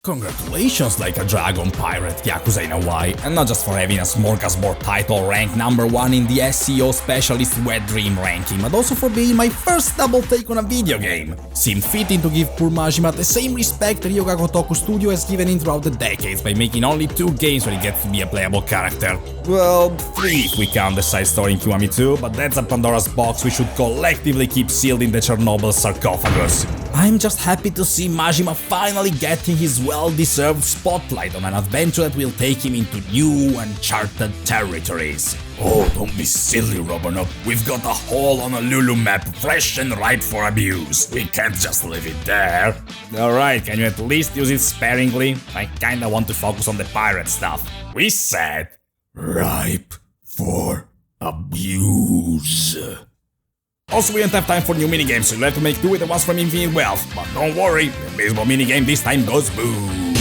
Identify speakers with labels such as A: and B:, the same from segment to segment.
A: Congratulations, like a dragon pirate Yakuza in Hawaii, and not just for having a smorgasbord title ranked #1 in the SEO Specialist Wet Dream ranking, but also for being my first double take on a video game. Seemed fitting to give poor Majima the same respect Ryoga Gotoku Studio has given him throughout the decades by making only 2 games where he gets to be a playable character. Well, 3 if we count the side story in Kiwami 2, but that's a Pandora's box we should collectively keep sealed in the Chernobyl sarcophagus. I'm just happy to see Majima finally getting his well-deserved spotlight on an adventure that will take him into new, uncharted territories. Oh, don't be silly, RoboKnob. We've got a hole on a Lulu map, fresh and ripe for abuse. We can't just leave it there. Alright, can you at least use it sparingly? I kinda want to focus on the pirate stuff. We said ripe for abuse. Also, we don't have time for new minigames, so you'll have to make do with the ones from Infinite Wealth. But don't worry, the baseball minigame this time goes boom.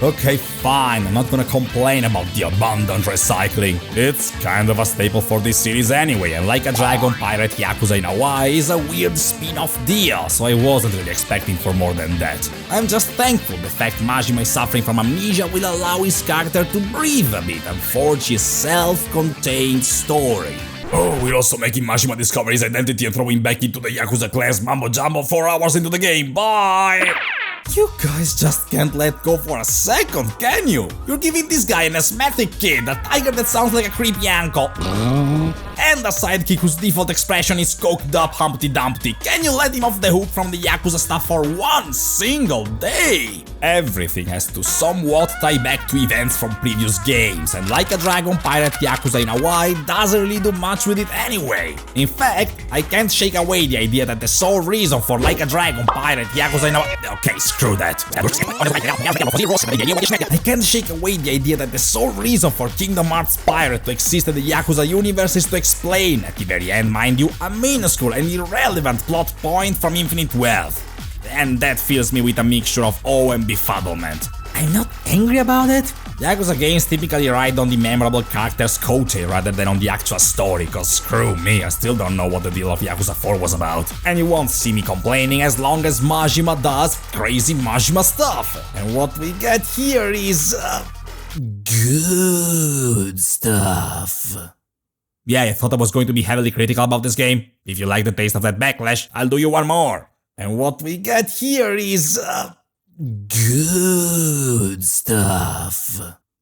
A: Okay, fine, I'm not gonna complain about the abundant recycling. It's kind of a staple for this series anyway, and like a dragon pirate Yakuza in Hawaii is a weird spin-off deal, so I wasn't really expecting for more than that. I'm just thankful the fact Majima is suffering from amnesia will allow his character to breathe a bit and forge his self-contained story. Oh, we're also making Majima discover his identity and throw him back into the Yakuza class mumbo jumbo 4 hours into the game. Bye! You guys just can't let go for a second, can you? You're giving this guy an asthmatic kid, a tiger that sounds like a creepy uncle, and a sidekick whose default expression is coked up Humpty Dumpty. Can you let him off the hook from the Yakuza stuff for one single day? Everything has to somewhat tie back to events from previous games, and like a dragon pirate Yakuza in Hawaii doesn't really do much with it anyway. In fact, I can't shake away the idea that the sole reason for like a dragon pirate Yakuza in Hawaii— okay, screw that. I can't shake away the idea that the sole reason for Kingdom Hearts Pirate to exist in the Yakuza universe is to explain, at the very end mind you, a minuscule and irrelevant plot point from Infinite Wealth. And that fills me with a mixture of awe and befuddlement. I'm not angry about it. Yakuza games typically ride on the memorable character's coattail rather than on the actual story, cause screw me, I still don't know what the deal of Yakuza 4 was about. And you won't see me complaining as long as Majima does crazy Majima stuff. And what we get here is good stuff. Yeah, I thought I was going to be heavily critical about this game. If you like the taste of that backlash, I'll do you one more. And what we get here is good stuff.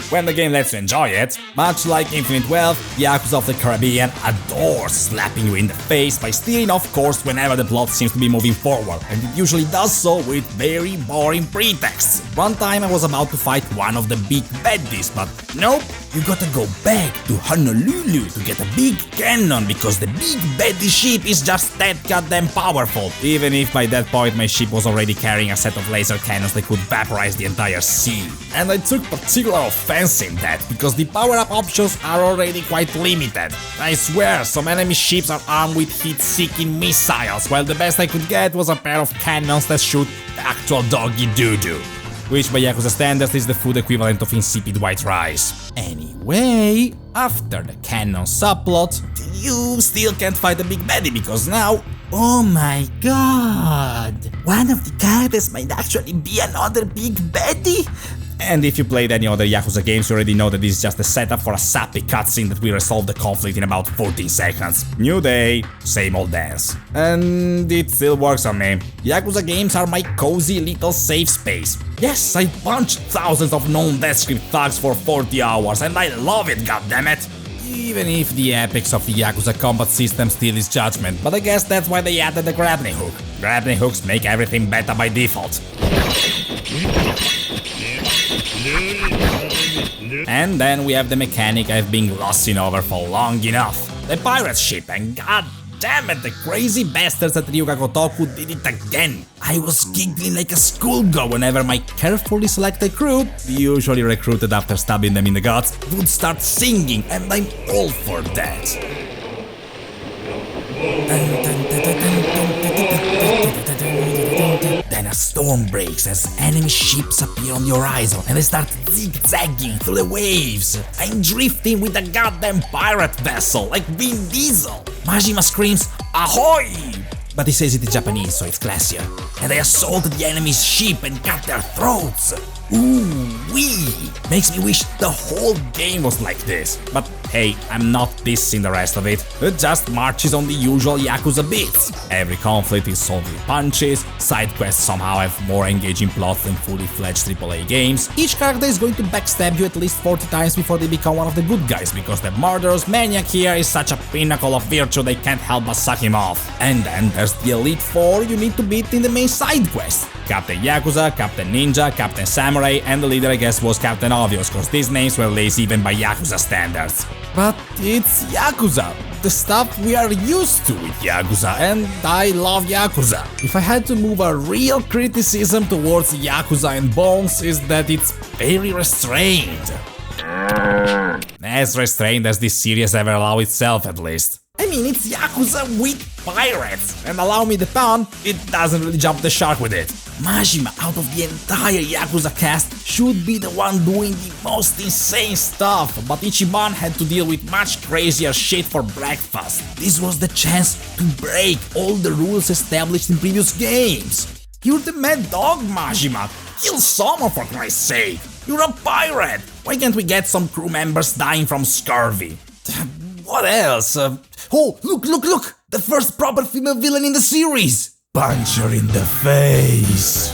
A: When the game lets you enjoy it, much like Infinite Wealth, Yakuza of the Caribbean adores slapping you in the face by steering off course whenever the plot seems to be moving forward, and it usually does so with very boring pretexts. One time I was about to fight one of the big baddies, but nope, you gotta go back to Honolulu to get a big cannon because the big baddie ship is just that goddamn powerful, even if by that point my ship was already carrying a set of laser cannons that could vaporize the entire sea. And I took particular offense in that, because the power-up options are already quite limited. I swear, some enemy ships are armed with heat-seeking missiles, while the best I could get was a pair of cannons that shoot actual doggy doo-doo. Which by Yakuza standards is the food equivalent of insipid white rice. Anyway, after the cannon subplot, you still can't fight a big baddie because now— oh my god! One of the characters might actually be another big baddie? And if you played any other Yakuza games, you already know that this is just a setup for a sappy cutscene that will resolve the conflict in about 14 seconds. New day, same old dance. And it still works on me. Yakuza games are my cozy little safe space. Yes, I punched thousands of non-descript thugs for 40 hours, and I love it, goddammit! Even if the apex of the Yakuza combat system still is judgment, but I guess that's why they added the grappling hook. Grappling hooks make everything better by default. And then we have the mechanic I've been glossing over for long enough. The pirate ship, and god damn it, the crazy bastards at Ryoga Gotoku did it again. I was giggling like a schoolgirl whenever my carefully selected crew, usually recruited after stabbing them in the guts, would start singing, and I'm all for that. Then a storm breaks as enemy ships appear on the horizon and they start zigzagging through the waves. I'm drifting with a goddamn pirate vessel like Vin Diesel. Majima screams, "Ahoy!" but he says it in Japanese, so it's classier. And they assaulted the enemy's ship and cut their throats. Ooh-wee! Makes me wish the whole game was like this. But hey, I'm not dissing the rest of it. It just marches on the usual Yakuza beats. Every conflict is solved with punches, side quests somehow have more engaging plots than fully fledged AAA games. Each character is going to backstab you at least 40 times before they become one of the good guys, because the murderous maniac here is such a pinnacle of virtue they can't help but suck him off. And then there's the Elite Four you need to beat in the main side quest. Captain Yakuza, Captain Ninja, Captain Samurai, and the leader I guess was Captain Obvious, cause these names were lazy even by Yakuza standards. But it's Yakuza, the stuff we are used to with Yakuza, and I love Yakuza. If I had to move a real criticism towards Yakuza and Bones is that it's very restrained. As restrained as this series ever allowed itself, at least. I mean, it's Yakuza with pirates, and allow me the pun, it doesn't really jump the shark with it. Majima, out of the entire Yakuza cast, should be the one doing the most insane stuff, but Ichiban had to deal with much crazier shit for breakfast. This was the chance to break all the rules established in previous games. You're the mad dog, Majima. Kill someone for Christ's sake. You're a pirate. Why can't we get some crew members dying from scurvy? What else? Oh, look! The first proper female villain in the series! Punch her in the face!